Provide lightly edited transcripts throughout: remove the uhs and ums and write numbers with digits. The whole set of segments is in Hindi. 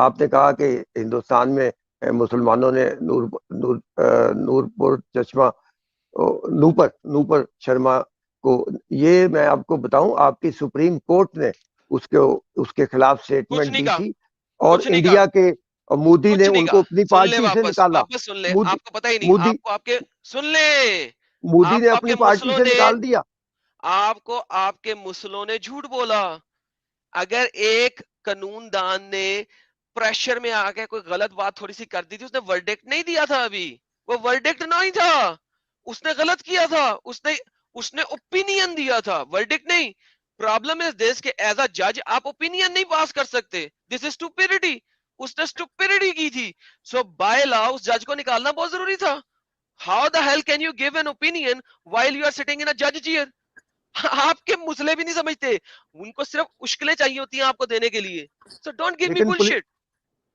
आपने कहा कि हिंदुस्तान में मुसलमानों ने नूरपुर चश्मा, नूपर नूपर शर्मा को, ये मैं आपको बताऊं, आपकी सुप्रीम कोर्ट ने उसके उसके खिलाफ कुछ स्टेटमेंट नहीं दी कहा, थी। और कुछ नहीं कहा, इंडिया के मोदी ने कुछ नहीं उनको कहा। अपनी सुन ले पार्टी से वापस, निकाला। वापस सुन ले, मोदी आपको पता ही नहीं, मोदी आपको आपके, सुन ले, मोदी ने आपको अपनी आपके पार्टी मुसलों से ने, निकाल दिया। आपको आपके मुसलों ने झूठ बोला। अगर एक कानूनदान ने प्रेशर में आके कोई गलत बात थोड़ी सी कर दी थी, उसने वर्डिक्ट नहीं दिया था अभी, वो वर्डिक्ट नहीं था, उसने गलत किया था, उसने उसने ओपिनियन दिया था, वर्डिक्ट नहीं। प्रॉब्लम इज दिस कि एज अ जज आप ओपिनियन नहीं पास कर सकते, दिस इज स्टुपिडिटी। उसने स्टुपिडिटी की थी, सो बाय लॉ उस जज को निकालना बहुत जरूरी था। How the hell can you give an opinion while you are sitting in a जज चेयर? आपके मुसले भी नहीं समझते, उनको सिर्फ उश्किलें चाहिए होती हैं आपको देने के लिए। सो डोंट गिव मी लेकिन बुलशिट।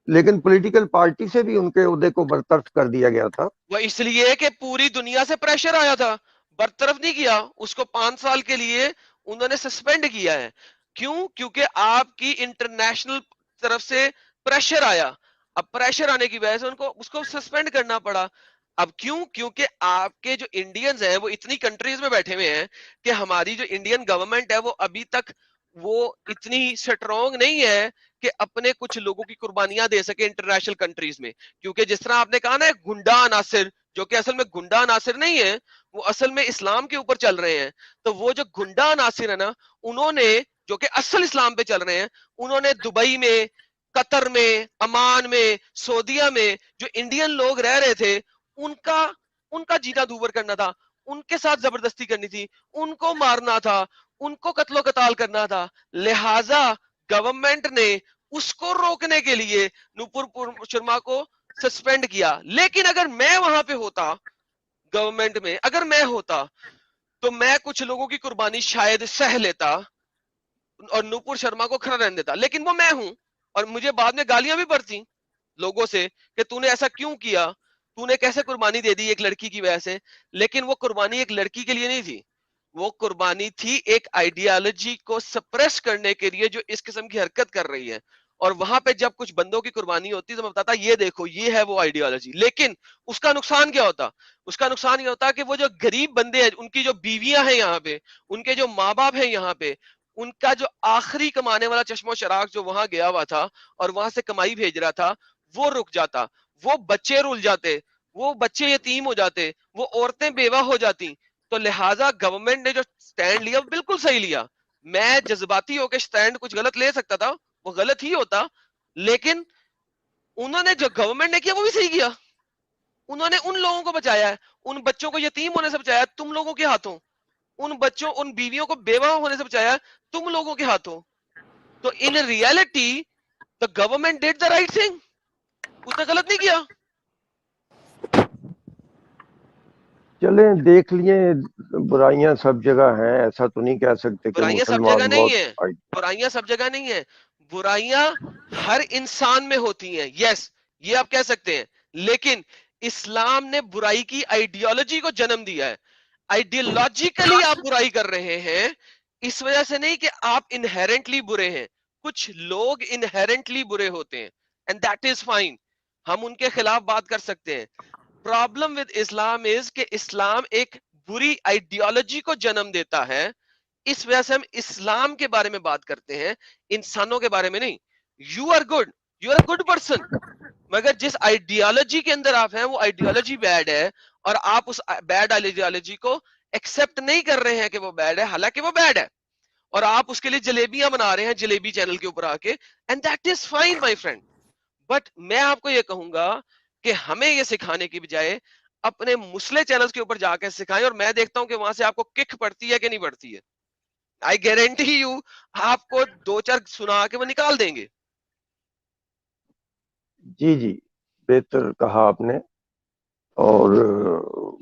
लेकिन पॉलिटिकल पार्टी से भी उनके ओहदे को बरतरफ कर दिया गया था। वो इसलिए कि पूरी दुनिया से प्रेशर आया था, बरतरफ नहीं किया उसको, 5 साल के लिए उन्होंने सस्पेंड किया है। क्यों? क्योंकि आपकी इंटरनेशनल तरफ से प्रेशर आया। अब प्रेशर आने की वजह से उनको उसको सस्पेंड करना पड़ा। अब क्यों? क्योंकि आपके जो इंडियंस हैं वो इतनी कंट्रीज में बैठे हुए हैं कि हमारी जो इंडियन गवर्नमेंट है वो अभी तक वो इतनी स्ट्रोंग नहीं है कि अपने कुछ लोगों की कुर्बानियां दे सके इंटरनेशनल कंट्रीज में। क्योंकि जिस तरह आपने कहा ना गुंडा अनासिर, जो कि असल में गुंडा अनासिर नहीं है, वो असल में इस्लाम के ऊपर चल रहे हैं। तो वो जो गुंडा अनासिर है ना, उन्होंने, जो कि असल इस्लाम पे चल रहे हैं, उन्होंने दुबई में, कतर में, अमान में, सऊदीया में जो इंडियन लोग रह रहे थे, उनका उनका जीना दूभर करना था, उनके साथ जबरदस्ती करनी थी, उनको मारना था, उनको कत्लो कताल करना था। लिहाजा गवर्नमेंट ने उसको रोकने के लिए नुपुर शर्मा को सस्पेंड किया। लेकिन अगर मैं वहां पे होता, गवर्नमेंट में अगर मैं होता, तो मैं कुछ लोगों की कुर्बानी शायद सह लेता और नुपुर शर्मा को खड़ा रहने देता। लेकिन वो मैं हूं, और मुझे बाद में गालियां भी पड़ती लोगों से कि तूने ऐसा क्यों किया, तूने कैसे कुर्बानी दे दी एक लड़की की वजह से। लेकिन वो कुर्बानी एक लड़की के लिए नहीं थी, वो कुर्बानी थी एक आइडियोलॉजी को सप्रेस करने के लिए जो इस किस्म की हरकत कर रही है। और वहां पे जब कुछ बंदों की कुर्बानी होती तो मैं बताता ये देखो ये है वो आइडियोलॉजी। लेकिन उसका नुकसान क्या होता? उसका नुकसान ये होता कि वो जो गरीब बंदे हैं, उनकी जो बीवियां हैं यहाँ पे, उनके जो माँ बाप हैं यहाँ पे, उनका जो आखिरी कमाने वाला चश्मो शराक जो वहां गया हुआ था और वहां से कमाई भेज रहा था, वो रुक जाता, वो बच्चे रुल जाते, वो बच्चे यतीम हो जाते, वो औरतें बेवा हो जाती। तो लिहाजा गवर्नमेंट ने जो स्टैंड लिया बिल्कुल सही लिया। मैं जज्बाती होकर स्टैंड कुछ गलत ले सकता था, वो गलत ही होता। लेकिन उन्होंने जो गवर्नमेंट ने किया वो भी सही किया। उन्होंने उन लोगों को बचाया है, उन बच्चों को यतीम होने से बचाया तुम लोगों के हाथों, उन बच्चों उन बीवियों को बेवा होने से बचाया तुम लोगों के हाथों। तो in reality the government did the right thing, उसने गलत नहीं किया। चलें, देख लिए, बुराइयां सब जगह हैं, ऐसा तो नहीं कह सकते कि बुराइयां सब जगह मुसलमान नहीं बहुत। है, बुराइयां सब जगह नहीं है, बुराइयां हर इंसान में होती हैं, यस, ये आप कह सकते हैं। लेकिन इस्लाम ने बुराई की आइडियोलॉजी को जन्म दिया है। आइडियोलॉजिकली आप बुराई कर रहे हैं, इस वजह से नहीं कि आप इनहेरेंटली बुरे हैं। कुछ लोग इनहेरेंटली बुरे होते हैं, एंड दैट इज फाइन, हम उनके खिलाफ बात कर सकते हैं। प्रॉब्लम विद इस्लाम इज कि इस्लाम एक बुरी आइडियोलॉजी को जन्म देता है। इस वजह से हम इस्लाम के बारे में बात करते हैं, इंसानों के बारे में नहीं। You are good, you are a good person, मगर जिस आइडियोलॉजी के अंदर आप हैं वो आइडियोलॉजी बैड है, और आप उस बैड आइडियोलॉजी को एक्सेप्ट नहीं कर रहे हैं कि वो बैड है, हालांकि वो बैड है, और आप उसके लिए जलेबियां बना रहे हैं जलेबी चैनल के ऊपर आके, and that is fine my friend. But मैं आपको ये कहूंगा कि हमें ये सिखाने की बजाय अपने मुसले चैनल्स के ऊपर जाकर सिखाएं, और मैं देखता हूं कि वहां से आपको किक पड़ती है कि नहीं पड़ती है। आई गारंटी यू, आपको दो चार सुना के वो निकाल देंगे। जी जी, बेहतर कहा आपने। और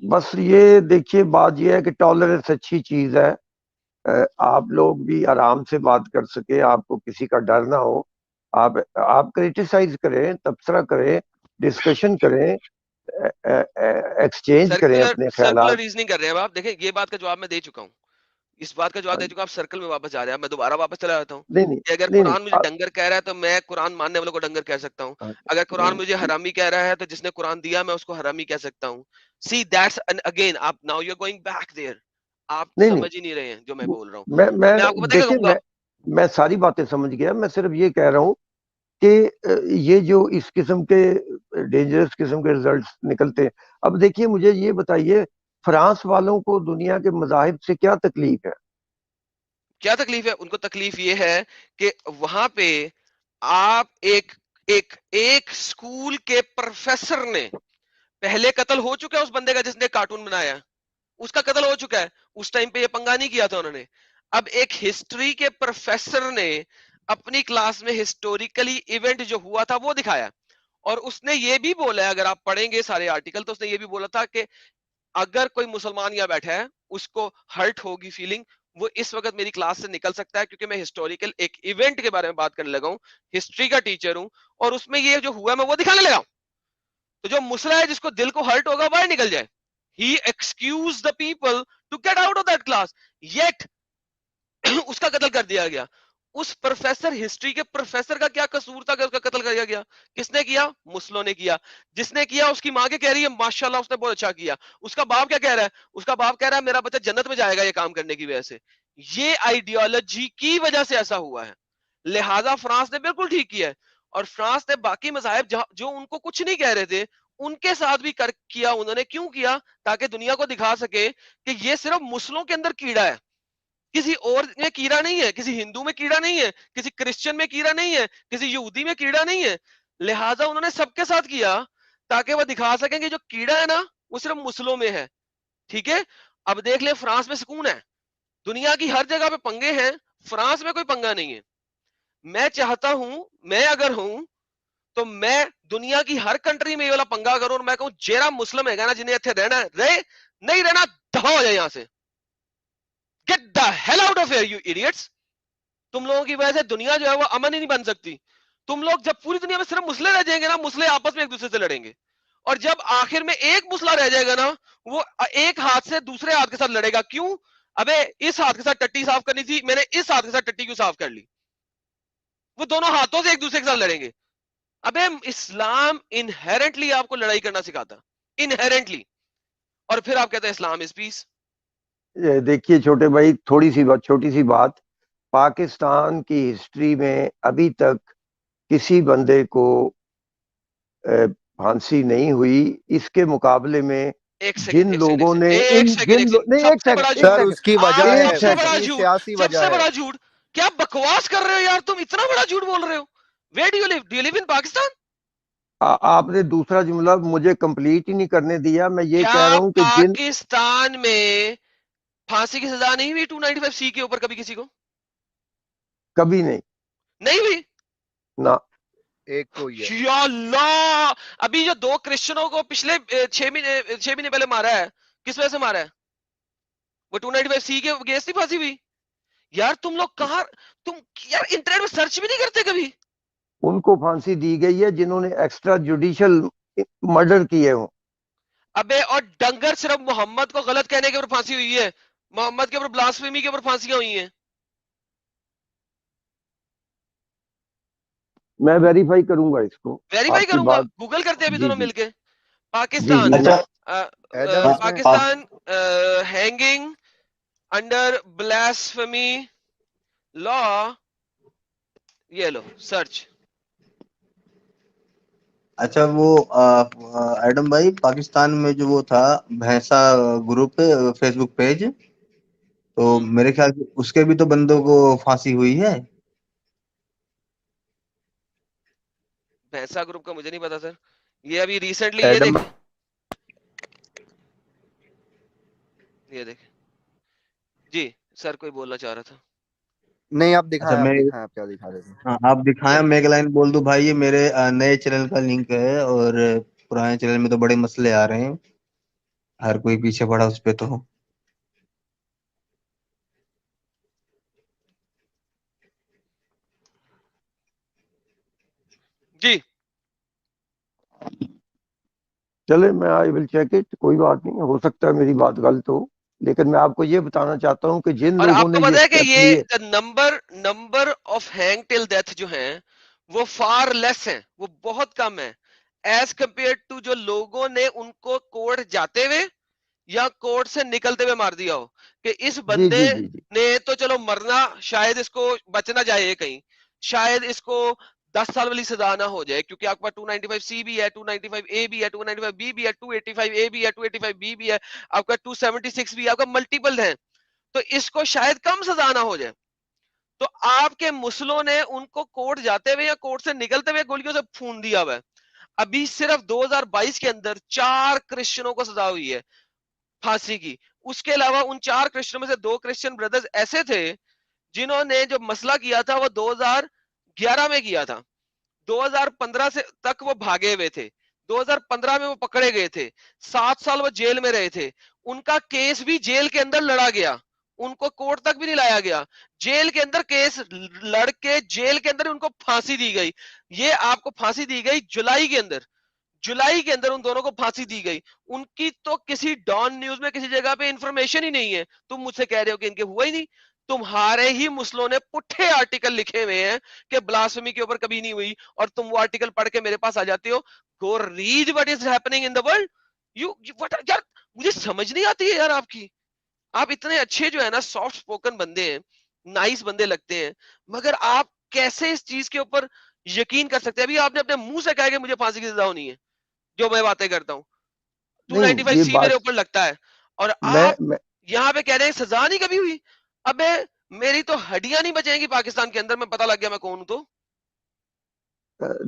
बस ये देखिए, बात ये है कि टॉलरेंस अच्छी चीज है। आप लोग भी आराम से बात कर सके, आपको किसी का डर ना हो। आप क्रिटिसाइज करें, तबसरा करें, डिस्कशन करें, एक्सचेंज करें सर्कुलर अपने सर्कुलर ख्यालात। रीजनिंग कर रहे हैं अब आप देखें, ये बात का जवाब मैं दे चुका हूं। इस बात का जवाब दे चुका, आप सर्कल में वापस जा रहे हैं। मैं दोबारा वापस चला जाता हूँ नहीं नहीं कि अगर नहीं नहीं कुरान मुझे डंगर कह रहा है तो मैं कुरान मानने वालों को डंगर कह सकता हूँ। अगर कुरान मुझे नहीं हरामी कह रहा है तो जिसने कुरान दिया मैं उसको हरामी कह सकता हूँ। सी दैट्स अगेन आप now you are going back there. आप नहीं नहीं समझ ही नहीं रहे हैं जो मैं बोल रहा हूँ। मैं अब मैं आपको पता है क्या देखिए, कहूंगा? मैं सारी बातें समझ गया। मैं सिर्फ ये कह रहा हूँ कि ये जो इस किस्म के डेंजरस किस्म के रिजल्ट्स निकलते हैं। अब देखिए, मुझे ये बताइए, फ्रांस वालों को दुनिया के मजाहिब से क्या तकलीफ है? क्या तकलीफ है? उनको तकलीफ ये है कि वहां पे आप एक एक एक स्कूल के प्रोफेसर ने पहले कत्ल हो चुका है उस बंदे का जिसने कार्टून बनाया है। उसका कत्ल हो चुका है। उस टाइम पे ये पंगा नहीं किया था उन्होंने। अब एक हिस्ट्री के प्रोफेसर ने अपनी क्लास में हिस्टोरिकली इवेंट जो हुआ था वो दिखाया। और उसने ये भी बोला है, अगर आप पढ़ेंगे सारे आर्टिकल तो उसने ये भी बोला था कि अगर कोई मुसलमान यहाँ बैठा है उसको हर्ट होगी फीलिंग, वो इस वक्त मेरी क्लास से निकल सकता है क्योंकि मैं हिस्टोरिकल एक इवेंट के बारे में बात करने लगा हूँ, हिस्ट्री का टीचर हूँ और उसमें ये जो हुआ है मैं वो दिखाने लगा हूं। तो जो मुसला है जिसको दिल को हर्ट होगा बाहर निकल जाए। He excuse the people to get out of that class, yet उसका कत्ल कर दिया गया। उस प्रोफेसर हिस्ट्री के प्रोफेसर का क्या कसूर था कि उसका कत्ल कर दिया गया? किसने किया? मुस्लिमों ने किया। जिसने किया उसकी मां के कह रही है माशाल्लाह उसने बहुत अच्छा किया। उसका बाप क्या कह रहा है? उसका बाप कह रहा है मेरा बच्चा जन्नत में जाएगा ये काम करने की वजह से। ये आइडियोलॉजी की वजह से ऐसा हुआ है। लिहाजा फ्रांस ने बिल्कुल ठीक किया है। और फ्रांस ने बाकी मजाहब जो उनको कुछ नहीं कह रहे थे उनके साथ भी कर किया। उन्होंने क्यों किया? ताकि दुनिया को दिखा सके कि ये सिर्फ मुस्लिमों के अंदर कीड़ा है, किसी और में कीड़ा नहीं है, किसी हिंदू में कीड़ा नहीं है, किसी क्रिश्चियन में कीड़ा नहीं है, किसी यहूदी में कीड़ा नहीं है। लिहाजा उन्होंने सबके साथ किया ताकि वह दिखा सकें कि जो कीड़ा है ना वो सिर्फ मुस्लिमों में है। ठीक है। अब देख ले फ्रांस में सुकून है। दुनिया की हर जगह पे पंगे हैं, फ्रांस में कोई पंगा नहीं है। मैं चाहता हूं, मैं अगर हूं तो मैं दुनिया की हर कंट्री में ये वाला पंगा करूं और मैं कहूं जेरा मुस्लिम है ना जिन्हें इतने रहना है रहे, नहीं रहना दफा हो जाए यहां से। Get the hell out of here you idiots. तुम लोगों की वजह से दुनिया जो है वो अमन ही नहीं बन सकती। तुम लोग जब पूरी दुनिया में सिर्फ मुसले रह जाएंगे ना, मुसले आपस में एक दूसरे से लड़ेंगे। और जब आखिर में एक मुसला रह जाएगा ना, वो एक हाथ से दूसरे हाथ के साथ लड़ेगा। क्यों? अबे इस हाथ के साथ टट्टी साफ करनी थी, मैंने इस हाथ के साथ टट्टी क्यों साफ कर ली? वो दोनों हाथों से एक दूसरे के साथ लड़ेंगे। अबे इस्लाम इनहेरेंटली आपको लड़ाई करना सिखाता, इनहेरेंटली। और फिर आप कहते हैं इस्लाम इज पीस। ये देखिए छोटे भाई, थोड़ी सी बात, छोटी सी बात। पाकिस्तान की हिस्ट्री में अभी तक किसी बंदे को फांसी नहीं हुई। इसके मुकाबले में एक सेकंड, जिन एक सेकंड, एक लोगों ने सेकंड, एक इन सेकंड, जिन एक सेकंड, नहीं, एक सबसे बड़ा सेकंड, एक झूठ। सर सेकंड, उसकी वजह आज एक है, सबसे बड़ा सेकंड। उसकी झूठ, सियासी वजह सबसे है। बड़ा झूठ। क्या बकवास कर रहे हो यार तुम? इतना बड़ा झूठ बोल रहे हो। Where do you live in Pakistan? आपने दूसरा जुमला मुझे कंप्लीट ही नहीं करने दिया। मैं ये कह क्या रहा हूं कि जिन पाकिस्तान में फांसी की सजा नहीं हुई 295 सी के ऊपर कभी किसी को? कभी नहीं नहीं हुई। ना। एक को ही है। या अल्लाह। अभी जो दो क्रिश्चियनों को पिछले 6 महीने पहले मारा है, किस वजह से मारा है? वो 295 सी के केस नहीं फांसी हुई? यार तुम लोग कहां, तुम यार इंटरनेट में सर्च भी नहीं करते कभी? उनको फांसी दी गई है जिन्होंने एक्स्ट्रा जुडिशियल मर्डर किए हों। अबे और डंगर सिर्फ मोहम्मद को गलत कहने के ऊपर फांसी हुई है, मोहम्मद के ऊपर ब्लास्फेमी के ऊपर फांसियां हुई हैं। मैं वेरीफाई करूंगा इसको, वेरीफाई आपकी करूंगा, बात। गूगल करते हैं अभी जी दोनों जी मिलके। जी पाकिस्तान, जी मैं। एडम इसमें Pakistan hanging under blasphemy law. ये लो सर्च। अच्छा वो एडम भाई, पाकिस्तान में जो वो था भैंसा ग्रुप फेसबुक पेज, तो मेरे ख्याल से उसके भी तो बंदों को फांसी हुई है। भैंसा ग्रुप का मुझे नहीं पता सर। ये अभी रिसेंटली ये एडम, देख, ये देख। जी सर कोई बोलना चाह रहा था। नहीं, अच्छा आप मैं, दिखाएं, आप क्या दिखा रहे थे। हाँ, आप दिखाएं। ये मैं एक लाइन बोल दूं भाई, ये मेरे नए चैनल का लिंक है, और पुराने चैनल में तो बड़े मसले आ रहे हैं, हर कोई पीछे पड़ा उस पे तो। जी चले, मैं आई विल चेक इट। कोई बात नहीं, हो सकता है मेरी बात गलत हो। लेकिन मैं आपको ये बताना चाहता हूं कि जिन और लोगों ने आपको ये पता है कि स्टेप ये लिए, number of hang till death जो है वो फार लेस है, वो बहुत कम है एज कंपेयर टू जो लोगों ने उनको कोर्ट जाते हुए या कोर्ट से निकलते हुए मार दिया हो। कि इस जी बंदे जी जी जी, ने तो चलो मरना, शायद इसको बचना जाए कहीं, शायद इसको 10 साल वाली सजा ना हो जाए, क्योंकि आपके पास 295C भी है, 295A भी है, 295B भी है, 285A भी है, 285B भी है, आपका 276 भी है, आपका मल्टीपल है, तो इसको शायद कम सजा ना हो जाए। तो आपके मुस्लिमों ने उनको कोर्ट जाते हुए या कोर्ट से निकलते हुए गोलियों से खून दिया हुआ है। अभी सिर्फ 2022 के अंदर 4 क्रिश्चियनों को सजा हुई है फांसी की। उसके अलावा उन 4 क्रिश्चियनों में से 2 क्रिश्चियन ब्रदर्स ऐसे थे जिन्होंने जो मसला किया था वो 2011 में किया था, 2015 से तक वो भागे हुए थे, 2015 में वो पकड़े गए थे, 7 साल वो जेल में रहे थे, उनका केस भी जेल के अंदर लड़ा गया, उनको कोर्ट तक भी नहीं लाया गया, जेल के अंदर केस लड़के जेल के अंदर उनको फांसी दी गई। ये आपको फांसी दी गई जुलाई के अंदर, जुलाई के अंदर उन दोनों को फांसी दी गई। उनकी तो किसी डॉन न्यूज में किसी जगह पे इंफॉर्मेशन ही नहीं है, तुम मुझसे कह रहे हो कि इनके हुआ ही नहीं। तुम्हारे ही मुस्लिमों ने पुट्ठे आर्टिकल लिखे हुए हैं कि ब्लास्फेमी के ऊपर कभी नहीं हुई, और तुम वो आर्टिकल पढ़ के मेरे पास आ जाते हो। गो read what is happening in the world. You what यार, मुझे समझ नहीं आती है यार आपकी। आप इतने अच्छे जो है ना सॉफ्ट स्पोकन बंदे हैं, नाइस बंदे लगते हैं, मगर आप कैसे इस चीज के ऊपर यकीन कर सकते हैं? अभी आपने अपने मुंह से कहा कि मुझे फांसी की सजा होनी है जो मैं बातें करता हूँ, नहीं ये 295C मेरे बात ऊपर लगता है, और आप मैं यहाँ पे कह रहे हैं सजा नहीं कभी हुई। अबे मेरी तो हड्डियां नहीं बचेंगी पाकिस्तान के अंदर, मैं पता लग गया मैं कौन हूं तो।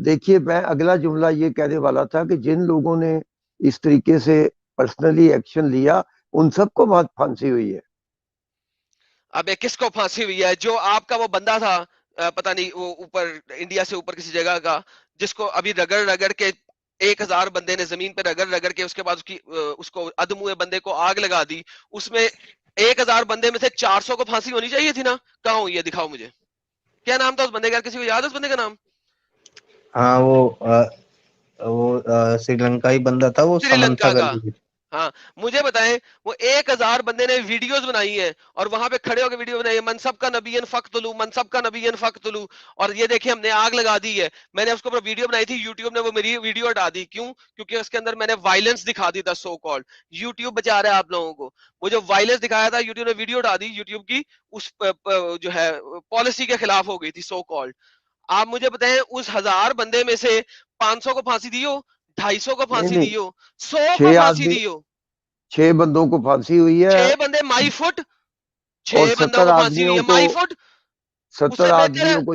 देखिए, मैं अगला जुमला ये कहने वाला था कि जिन लोगों ने इस तरीके से पर्सनली एक्शन लिया, उन सबको बहुत फांसी हुई है। अबे किसको फांसी हुई है? जो आपका वो बंदा था, पता नहीं वो ऊपर इंडिया से ऊपर किसी जगह का, जिसको अभी रगड़ रगड़ के 1000 बंदे ने जमीन पे रगड़ रगड़ के उसके बाद उसको अधमुए बंदे को आग लगा दी। उसमें 1000 बंदे में से 400 को फांसी होनी चाहिए थी ना? कहाँ हुई है? दिखाओ मुझे। क्या नाम था उस बंदे का? किसी को याद है उस बंदे का नाम? हाँ वो श्रीलंकाई बंदा था, वो समंथा श्रीलंका का। करके। हाँ, मुझे बताएं, वो 1000 बंदे ने वीडियोस बनाई है और वहां पे खड़े होकर वीडियो बनाई है, मनसब का नबीयन फक्तलू, मनसब का नबीयन फक्तलू, और ये देखिए हमने आग लगा दी है। मैंने उसके ऊपर वीडियो बनाई थी, यूट्यूब ने वो मेरी वीडियो हटा दी। क्यों? क्योंकि उसके अंदर मैंने वायलेंस दिखा दी था, सो कॉल्ड। यूट्यूब बचा रहा है आप लोगों को। वो जो वायलेंस दिखाया था, यूट्यूब ने वीडियो हटा दी, यूट्यूब की उस जो है पॉलिसी के खिलाफ हो गई थी, सो कॉल्ड। आप मुझे बताएं, उस 1000 बंदे में से 500 को फांसी दी हो, 250 को नहीं फांसी नहीं, दी हो, 100 को 6 फांसी आदमी, दी हो, 6 बंदों को फांसी हुई है, 6 बंदे माई फुट, और 6 बंदों सत्तर को फांसी हुई आदमियों है को माई फुट। सत्तर उससे बेहतर है आदमियों को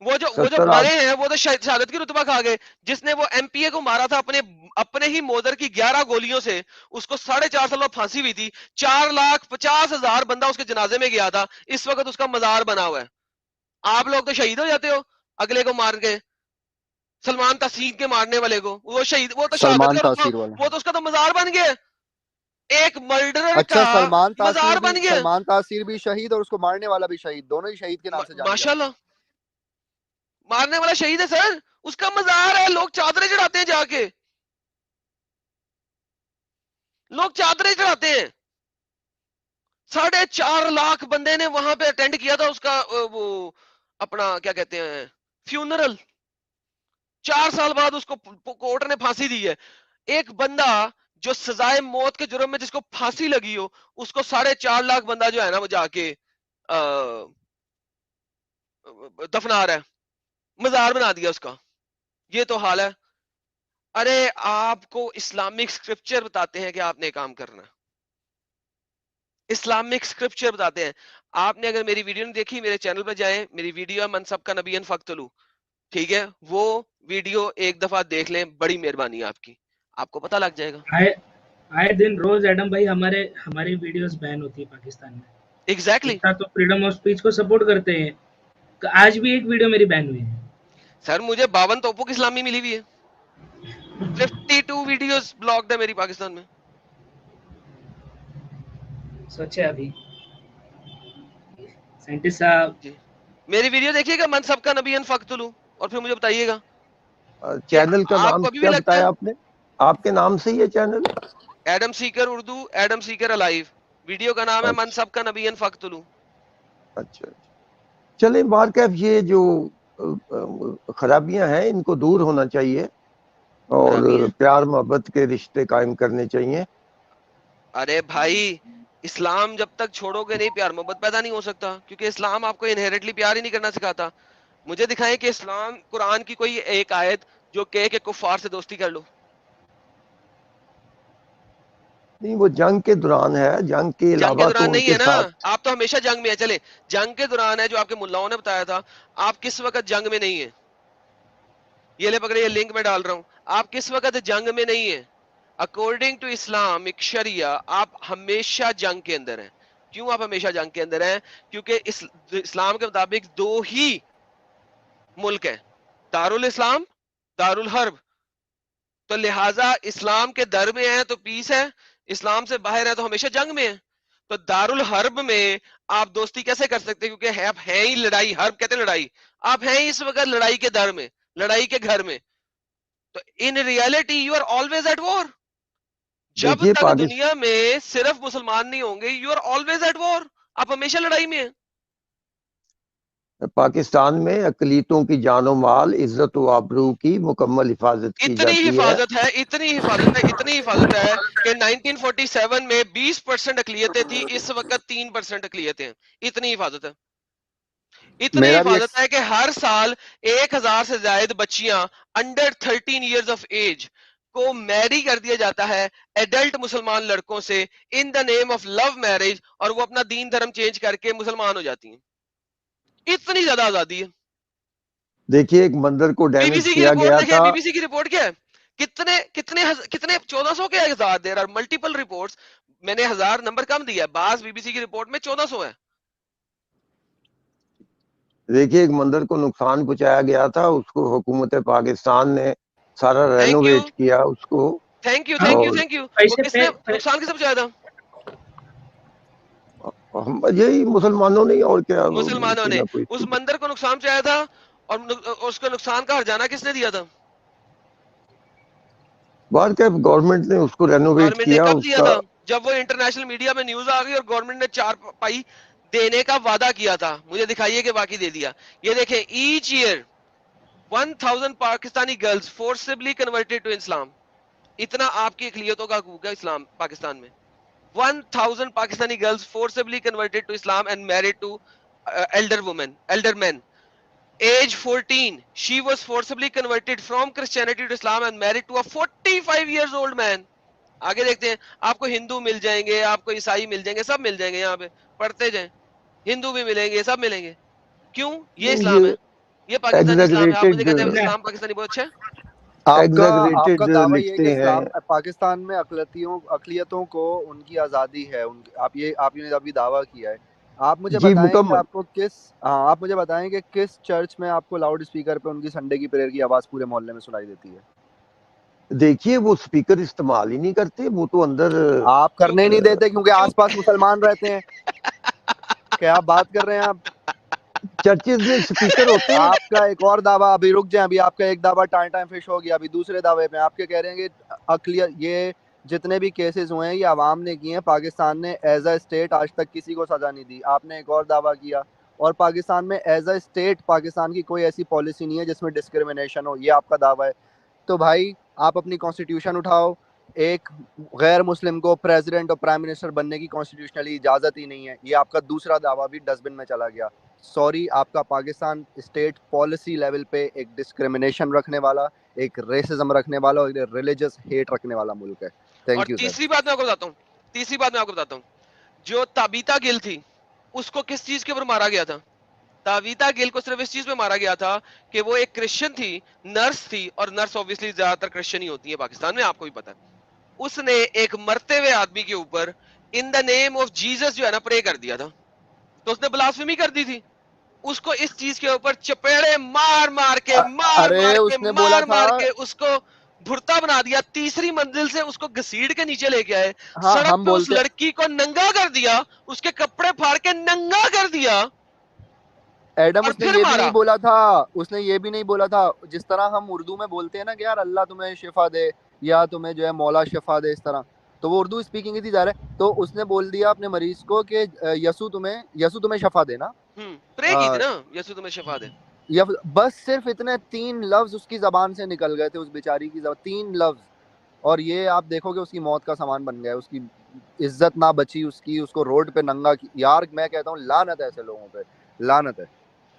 वो जो 70 मरे हैं वो तो शहादत की रुतबा खा गए। जिसने वो एमपीए को मारा था अपने अपने ही मोदर की 11 गोलियों से, उसको 4.5 साल बाद फांसी हुई थी। 4,50,000 बंदा उसके जनाजे में गया था, इस वक्त उसका मजार बना हुआ है। आप लोग तो शहीद हो जाते हो अगले को मार के। सलमान तासीर के मारने वाले को वो शहीद, वो तो शहादत सलमान का रुतबा, तासीर वाला। वो तो उसका तो मजार बन गया। एक मर्डरर का अच्छा, मजार बन गया। सलमान तासीर भी शहीद और उसको मारने वाला भी शहीद, दोनों ही शहीद के नाम से जाने जाते हैं। माशाल्लाह, मारने वाला शहीद है सर, उसका मजार है, लोग चादरें चढ़ाते हैं जाके, लोग चादरें चढ़ाते हैं। 4.5 लाख बंदे ने वहां पे अटेंड किया था उसका वो अपना क्या कहते हैं फ्यूनरल। 4 साल बाद उसको कोर्ट ने फांसी दी है। एक बंदा जो सजाए मौत के जुर्म में जिसको फांसी लगी हो, उसको 4.5 लाख बंदा जो है ना वो जाके दफना रहा है, मजार बना दिया उसका। ये तो हाल है। अरे आपको इस्लामिक स्क्रिप्चर बताते हैं कि आपने काम करना, इस्लामिक स्क्रिप्चर बताते हैं। आपने अगर मेरी वीडियो नहीं देखी, मेरे चैनल पर जाएं, मेरी वीडियो है मनसब का नबीयन फक्तलू, ठीक है? वो वीडियो एक दफा देख लें, बड़ी मेहरबानी आपकी, आपको पता लग जाएगा। आए आए दिन रोज एडम भाई हमारी वीडियोस बैन होती है पाकिस्तान में। एग्जैक्टली इतना तो फ्रीडम ऑफ स्पीच को सपोर्ट करते हैं, तो आज भी एक वीडियो मेरी बैन हुई है। सर, मुझे 52 तोपों की इस्लामी मिली हुई है, 52 वीडियोस ब्लॉक्ड है मेरी पाकिस्तान में। सोचे अभी साइंटिस्ट साहब, जी, मेरी वीडियो देखिएगा मनसब का नबीयन फक्तलू, और फिर मुझे बताइएगा कि चैनल का नाम आपको अभी भी क्या लगता बताया है। आपने? आपके नाम से ही है channel? Adam Sikar Urdu, Adam Sikar alive. Video का नाम है मन अच्छा सब का नबीयन फक्तुलू। अच्छा। चले बारकैफ, ये जो खराबियां हैं इनको दूर होना चाहिए और खराबी है। प्यार मोहब्बत के रिश्ते कायम करने चाहिए। अरे भाई, इस्लाम जब तक छोड़ोगे नहीं प्यार मोहब्बत पैदा नहीं हो सकता, क्योंकि इस्लाम आपको इनहेरेंटली प्यार ही नहीं करना सिखाता। मुझे दिखाएं कि इस्लाम कुरान की कोई एक आयत जो कहे कि कुफार से दोस्ती कर लो। नहीं, वो जंग के दौरान है, जंग के जंग के अलावा तो दौरान नहीं उनके है ना, साथ। आप तो हमेशा जंग में है। चले, जंग के दौरान है जो आपके मुल्लाओं ने बताया था। आप किस वक्त जंग में नहीं है? ये ले पकड़े, ये लिंक में डाल रहा हूं। आप किस वक्त जंग में नहीं है? अकॉर्डिंग टू इस्लामिक शरिया आप हमेशा जंग के अंदर हैं। क्यों आप हमेशा जंग के अंदर हैं? क्योंकि इस्लाम के मुताबिक दो ही मुल्क है, दारुल इस्लाम, दारुल हर्ब। तो लिहाजा इस्लाम के दर में है तो पीस है, इस्लाम से बाहर है तो हमेशा जंग में है। तो दारुल हर्ब में आप दोस्ती कैसे कर सकते हैं? क्योंकि आप हैं ही लड़ाई, हर्ब कहते हैं लड़ाई। आप हैं ही इस वक्त लड़ाई के दर में, लड़ाई के घर में। तो in reality you are always at war. जब देखिए तक दुनिया में सिर्फ मुसलमान नहीं होंगे, you are always at war. आप हमेशा लड़ाई में हैं। पाकिस्तान में अकलीतों की जानो माल, इज्जत व आबरू की मुकम्मल हिफाजत की इतनी जाती है। हिफाजत है, इतनी हिफाजत है, इतनी हिफाजत है कि 1947 में 20% अकलियतें थी, इस वक्त 3% अकलियतें हैं। इतनी हिफाजत है, इतनी मेरा भी हिफाजत है कि हर साल 1000 से ज्यादा बच्चियां अंडर 13 इयर्स ऑफ एज को मैरी कर दिया जाता है एडल्ट मुसलमान लड़कों से in the name of love marriage, और वो अपना दीन धर्म चेंज करके मुसलमान हो जाती हैं। इतनी ज्यादा आजादी है। देखिए, एक मंदिर को डैमेज बीबीसी की किया रिपोर्ट गया देखिए, था। बीबीसी की रिपोर्ट क्या है? कितने कितने कितने 1400 के हजार, देर आर मल्टीपल रिपोर्ट्स। मैंने 1000 नंबर कम दिया, बास बीबीसी की रिपोर्ट में 1400 है। देखिए, एक मंदिर को नुकसान पहुंचाया गया था, उसको हुकूमत पाकिस्तान ने सारा थैंक यू, रेनोवेट किया उसको। थैंक यू, हाँ, थैंक यू, और थैंक यू। वो पैसे किसने नुकसान किसे पहुंचाया था? हम यही मुसलमानों ने, और क्या, मुसलमानों कोई ने ना कोई उस थी। मंदिर को नुकसान पहुंचाया था। और उसका नुकसान का हर्जाना किसने दिया था? बाहर क्या, गवर्नमेंट ने उसको रेनोवेट गवर्नमेंट ने किया कब दिया उसका। था? जब वो इंटरनेशनल मीडिया में न्यूज आ गई और गवर्नमेंट ने 4 पाई देने का वादा किया था। मुझे दिखाइए कि बाकी दे दिया। ये देखें, each year 1000 Pakistani girls forcibly converted to Islam. इतना आपकी अकलियतों का हकूक है इस्लाम पाकिस्तान में। 1000 Pakistani girls forcibly converted to Islam and married to elder men. Age 14, she was forcibly converted from Christianity to Islam and married to a 45 years old man. आगे देखते हैं, आपको हिंदू मिल जाएंगे, आपको ईसाई मिल जाएंगे, सब मिल जाएंगे। यहाँ पे पढ़ते जाएं, हिंदू भी मिलेंगे, सब मिलेंगे। क्यों? ये नहीं, इस्लाम ये है, ये पाकिस्तानी इस्लाम है। आप मुझे एग्जैगरेटेड कहते हैं ना, इस्लाम पाकिस्तानी बहुत अच्छा है। आपका आपका एग्जैगरेटेड दावा ये है कि लिखते हैं। इस्लाम पाकिस्तान में अकलियतों को उनकी आज़ादी है। आपने अभी दावा किया है। आप मुझे जी, बताएं कि मुकम्मल। आप मुझे बताएं कि किस चर्च में आपको लाउड स्पीकर पे उनकी संडे की प्रेयर की आवाज पूरे मोहल्ले में सुनाई देती है? देखिए, वो स्पीकर इस्तेमाल ही नहीं करते, वो तो अंदर आप करने ही नहीं क्यों? देते क्योंकि क्यों? आसपास मुसलमान रहते हैं। क्या आप बात कर रहे हैं आप? चर्चेज में स्पीकर होते हैं। आपका एक और दावा, अभी रुक जाए, अभी आपका एक दावा टाइम फिश हो गया। अभी दूसरे दावे पे आपके कह रहे हैं कि अकलियत, ये जितने भी केसेस हुए हैं ये अवाम ने किए हैं, पाकिस्तान ने एज अ स्टेट आज तक किसी को सजा नहीं दी। आपने एक और दावा किया, और पाकिस्तान में एज अ स्टेट पाकिस्तान की कोई ऐसी पॉलिसी नहीं है जिसमें डिस्क्रिमिनेशन हो, ये आपका दावा है। तो भाई आप अपनी कॉन्स्टिट्यूशन उठाओ। एक गैर मुस्लिम को प्रेसिडेंट और प्राइम मिनिस्टर बनने की कॉन्स्टिट्यूशनली इजाज़त ही नहीं है, ये आपका दूसरा दावा भी डस्टबिन में चला गया। सॉरी, आपका पाकिस्तान स्टेट पॉलिसी लेवल पे एक डिस्क्रिमिनेशन रखने वाला, एक रेसिज्म रखने वाला और एक रिलीजियस हेट रखने वाला मुल्क है। और थैंक यू सर। तीसरी बात मैं आपको बताता हूँ, तीसरी बात मैं आपको बताता हूँ, जो ताबीता गिल थी उसको किस चीज के ऊपर मारा गया था? ताबीता गिल को सिर्फ इस चीज पे मारा गया था कि वो एक क्रिश्चियन थी, नर्स थी, और नर्स ऑब्वियसली ज्यादातर क्रिश्चियन ही होती है पाकिस्तान में, आपको भी पता है। उसने एक मरते हुए आदमी के ऊपर in the name of Jesus जो है ना प्रे कर दिया था, तो उसने ब्लास्फेमी कर दी थी। उसको इस चीज के ऊपर चपेड़े मार मार के अरे उसने बोला था, उसको भुरता बना दिया। तीसरी मंजिल से उसको घसीट के नीचे लेके आए, हाँ सड़क हम पे उस बोलते, लड़की को नंगा कर दिया, उसके कपड़े फाड़ के नंगा कर दिया एडम और उसने फिर ये भी नहीं मारा। बोला था, उसने ये भी नहीं बोला था जिस तरह हम उर्दू में बोलते हैं ना कि यार अल्लाह तुम्हें शिफा दे या तुम्हें जो है मौला शिफा दे, इस तरह तो वो उर्दू स्पीकिंग ही जा रहा है, तो उसने बोल दिया अपने मरीज को कि यसु तुम्हें शफा देना, प्रे की थी ना, यसु तुम्हें शफा दे। या बस सिर्फ इतने 3 लफ्ज उसकी जबान से निकल गए थे, उस बेचारी की 3 लफ्ज, और ये आप देखोगे उसकी मौत का सामान बन गया, उसकी इज्जत ना बची उसकी, उसको रोड पे नंगा यार मैं कहता हूँ लानत है ऐसे लोगों पे, लानत है।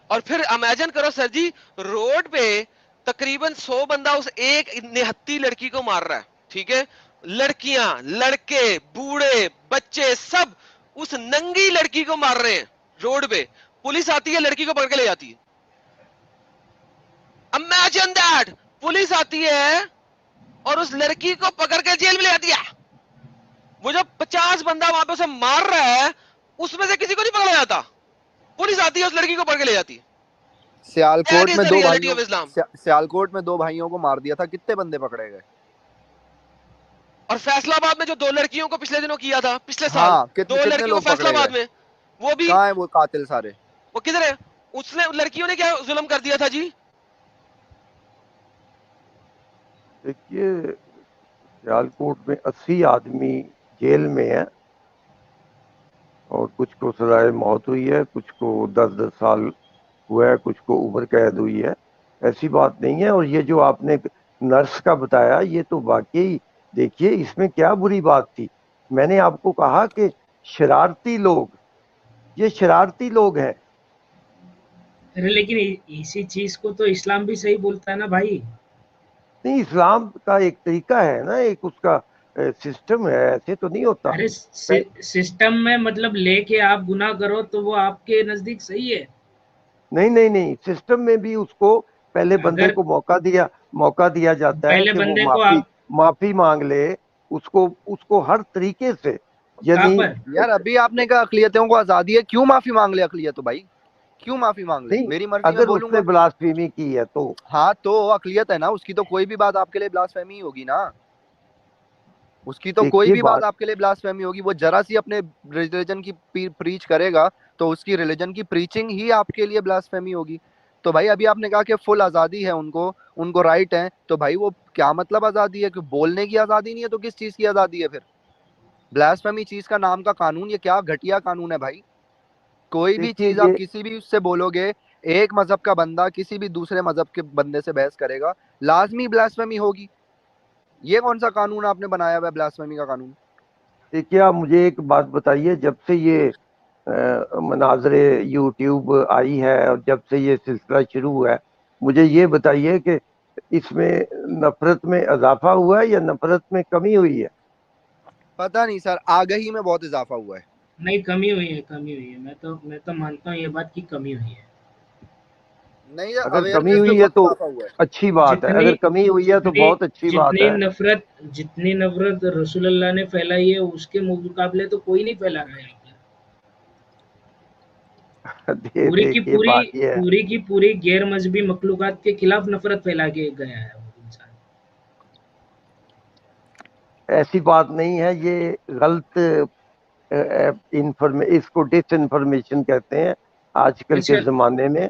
और फिर इमेजिन करो सर जी, रोड पे तकरीबन 100 बंदा उस एक निहत्ती लड़की को मार रहा है, ठीक है, लड़कियां, लड़के, बूढ़े, बच्चे सब उस नंगी लड़की को मार रहे हैं रोड पे, पुलिस आती है लड़की को पकड़ के ले जाती है। इमेजिन दैट, पुलिस आती है और उस लड़की को पकड़ के जेल में ले जाती है। वो जो 50 बंदा वहां पे उसे मार रहा है उसमें से किसी को नहीं पकड़ा जाता, पुलिस आती है उस लड़की को पकड़ के ले जाती है। सियालकोट में दो रियलिटी भाइयों ऑफ इस्लाम। सियालकोट में 2 भाइयों को मार दिया था, कितने बंदे पकड़े गए? और फैसलाबाद में जो 2 लड़कियों को पिछले दिनों किया था, पिछले साल हाँ, 2 कितने लड़कियों को लोग पकड़े फैसलाबाद गए? में, वो भी कहाँ है वो कातिल सारे? वो किधर है? उसने लड़कियों ने क्या जुल्म कर दिया था जी? देखिए सियालकोट में 80 आदमी जेल में है और कुछ को सजाए मौत हुई है, कुछ को 10-10 साल हुआ है, कुछ को उम्र कैद हुई है। ऐसी बात नहीं है। और ये जो आपने नर्स का बताया, ये तो वाकई देखिए इसमें क्या बुरी बात थी। मैंने आपको कहा कि शरारती लोग, ये शरारती लोग हैं। अरे लेकिन इसी चीज को तो इस्लाम भी सही बोलता है ना भाई। नहीं, इस्लाम का एक तरीका है ना, एक उसका सिस्टम है, ऐसे तो नहीं होता। अरे सिस्टम में मतलब लेके आप गुनाह करो तो वो आपके नजदीक सही है। नहीं नहीं नहीं, सिस्टम में भी उसको पहले बंदे को मौका दिया जाता है पहले कि वो बंदे को आप माफी मांग ले, उसको हर तरीके से। यानी यार अभी आपने कहा अकलियतों को आजादी है, क्यों माफी मांग ले अकलियत? तो भाई क्यों माफी मांग ले? नहीं, मेरी मर्जी अगर में बोलूंगा। उसने ब्लास्फेमी की है तो हाँ तो अकलियत है ना उसकी, तो कोई भी बात आपके लिए ब्लास्फेमी होगी ना, उसकी तो कोई देखिए भी बात आपके लिए ब्लास्फेमी होगी। वो जरा सी अपने रिलीजन की प्रीच करेगा तो उसकी रिलीजन की प्रीचिंग ही आपके लिए ब्लास्फेमी होगी। तो भाई अभी आपने कहा कि फुल आजादी है उनको राइट है, तो भाई वो क्या मतलब आजादी है? कि बोलने की आजादी नहीं है तो किस चीज की आजादी है फिर? ब्लास्फेमी चीज का नाम का कानून, ये क्या घटिया कानून है भाई। कोई भी देखिए चीज आप ये किसी भी उससे बोलोगे, एक मजहब का बंदा किसी भी दूसरे मजहब के बंदे से बहस करेगा, लाजमी ब्लास्फेमी होगी। ये कौन सा कानून आपने बनाया हुआ है ब्लास्फेमी का कानून? देखिए आप मुझे एक बात बताइए, जब से ये मनाजरे यूट्यूब आई है और जब से ये सिलसिला शुरू हुआ है, मुझे ये बताइए कि इसमें नफरत में इजाफा हुआ है या नफरत में कमी हुई है? पता नहीं सर, आगही में बहुत इजाफा हुआ है। नहीं, कमी हुई है, कमी हुई है। मैं तो मानता हूँ ये बात की कमी हुई है। नहीं, अगर कमी अवेयरनेस में हुई है बहुत तो इजाफा हुआ है। अच्छी बात है, जितनी अगर कमी हुई है तो जितनी बहुत अच्छी बात है। जितनी नफरत रसूलुल्लाह ने फैलाई है उसके मुकाबले तो कोई नहीं फैला रहा है यहाँ पर। देखिए बात ये है, पूरी की पूरी गैर मजहबी मखलूकात के खिलाफ नफरत फैला के गया है वो इंसान। ऐसी बात नहीं है, ये गलत इसको डिस इन्फॉर्मेशन कहते हैं आजकल के अच्छा, जमाने में,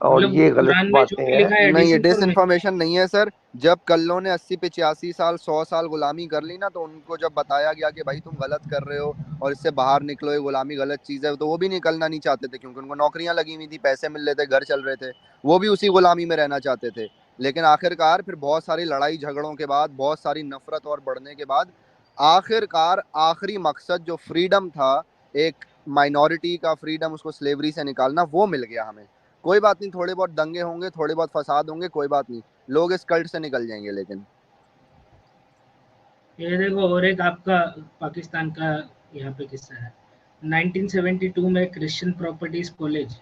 और मतलब ये गलत कुरान में जो बातें भी हैं। लिखा है नहीं, ये डिसइंफॉर्मेशन। डिसइंफॉर्मेशन नहीं है सर। जब कल्लों ने 80-85 साल 100 साल गुलामी कर ली ना, तो उनको जब बताया गया कि भाई तुम गलत कर रहे हो और इससे बाहर निकलो, ये गुलामी गलत चीज़ है, तो वो भी निकलना नहीं चाहते थे, क्योंकि उनको नौकरियां लगी हुई थी, पैसे मिल रहे थे, घर चल रहे थे, वो भी उसी गुलामी में रहना चाहते थे। लेकिन आखिरकार फिर बहुत सारी लड़ाई झगड़ों के बाद, बहुत सारी नफरत और बढ़ने के बाद, आखिरकार आखिरी मकसद जो फ्रीडम था, एक माइनॉरिटी का फ्रीडम, उसको स्लेवरी से निकालना, वो मिल गया हमें। कोई बात नहीं, थोड़े बहुत दंगे होंगे, थोड़े बहुत फसाद होंगे, कोई बात नहीं, लोग इस कल्ट से निकल जाएंगे। लेकिन ये देखो, और एक आपका पाकिस्तान का यहाँ पे किस्सा है। 1972 में क्रिश्चियन प्रॉपर्टीज कॉलेज।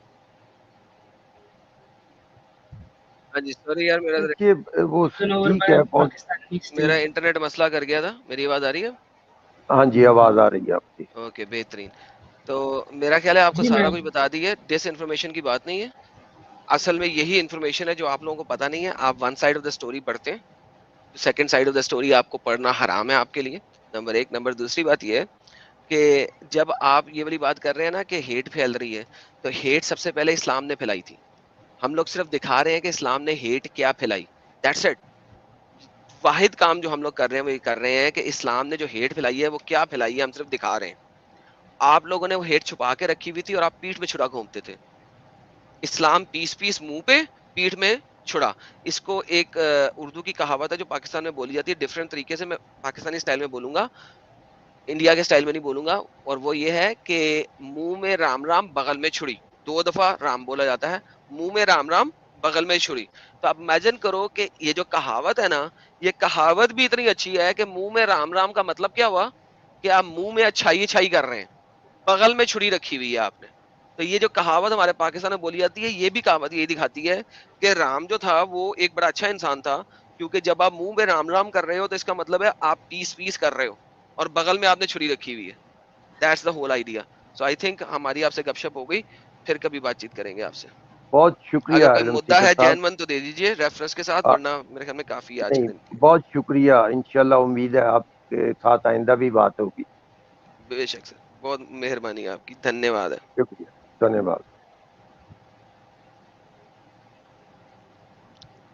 हाँ जी, सॉरी यार, देखिए वो ठीक है, पाकिस्तान मेरा इंटरनेट मसला कर गया था। मेरी आवाज आ रही है? हाँ जी आवाज आ रही है आपकी। ओके, बेहतरीन। तो मेरा ख्याल है आपको जी सारा मैं कुछ बता दिया। डिस इन्फॉर्मेशन की बात नहीं है, असल में यही इन्फॉर्मेशन है जो आप लोगों को पता नहीं है। आप one side of the story पढ़ते हैं, second side of the story आपको पढ़ना हराम है आपके लिए, नंबर 1। नंबर दूसरी बात ये है कि जब आप ये वाली बात कर रहे हैं ना कि हेट फैल रही है, तो हेट सबसे पहले इस्लाम ने फैलाई थी। हम लोग सिर्फ दिखा रहे हैं कि इस्लाम ने हेट क्या फैलाई, दैट्स इट। वाहिद काम जो हम लोग कर रहे हैं वो ये कर रहे हैं कि इस्लाम ने जो हेट फैलाई है वो क्या फैलाई है हम सिर्फ दिखा रहे हैं। आप लोगों ने वो हेट छुपा के रखी हुई थी और आप पीठ में छुरा घूमते थे। इस्लाम पीस पीस मुंह पे, पीठ में छुरा। इसको एक उर्दू की कहावत है जो पाकिस्तान में बोली जाती है डिफरेंट तरीके से, मैं पाकिस्तानी स्टाइल में बोलूंगा, इंडिया के स्टाइल में नहीं बोलूंगा, और वो ये है कि मुंह में राम राम बगल में छुरी। 2 दफा राम बोला जाता है, मुंह में राम राम बगल में छुरी। तो आप इमेजिन करो कि ये जो कहावत है ना, ये कहावत भी इतनी अच्छी है कि मुंह में राम राम का मतलब क्या हुआ कि आप मुंह में अच्छाई अच्छाई कर रहे हैं, बगल में छुरी रखी हुई है आपने। तो ये जो कहावत हमारे पाकिस्तान में बोली जाती है, ये भी कहावत यही दिखाती है कि राम जो था वो एक बड़ा अच्छा इंसान था, क्योंकि जब आप मुंह में राम राम कर रहे हो तो इसका मतलब है आप पीस पीस कर रहे हो और बगल में आपने छुरी रखी हुई है। That's the whole idea. So I think हमारी आपसे गपशप हो गई, फिर कभी बातचीत करेंगे आपसे। बहुत अगर शुक्रिया कोई एडम मुद्दा सीकर है साहब। जैन मन तो दे दीजिए रेफरेंस के साथ, आ, वरना मेरे ख्याल में काफी है आज के नहीं, दिन के लिए। बहुत शुक्रिया, इंशाल्लाह उम्मीद है आपके साथ आइंदा भी बात होगी। बेशक सर, बहुत मेहरबानी आपकी, धन्यवाद है। शुक्रिया, धन्यवाद।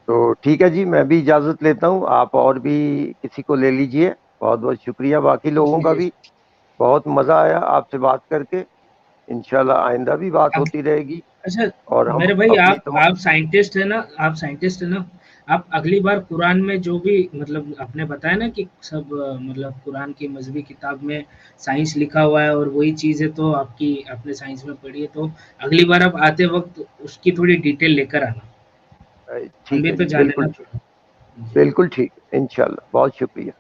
तो ठीक है जी, मैं भी इजाजत लेता हूँ, आप और भी किसी को ले लीजिए। बहुत बहुत शुक्रिया, बाकी लोगों का भी बहुत मजा आया आपसे बात करके। इंशाल्लाह आइंदा भी बात अब होती रहेगी। अच्छा और हम मेरे भाई, अपनी आप साइंटिस्ट है ना, आप साइंटिस्ट है ना, आप अगली बार कुरान में जो भी मतलब आपने बताया ना कि सब मतलब कुरान की मजहबी किताब में साइंस लिखा हुआ है और वही चीज़ है, तो आपकी आपने साइंस में पढ़ी है, तो अगली बार आप आते वक्त उसकी थोड़ी डिटेल लेकर आना, हम ठीक भी है तो जी, जाने ना बिल्कुल ठीक, थोड़ा। जी। बिल्कुल ठीक, इंशाल्लाह। बहुत शुक्रिया।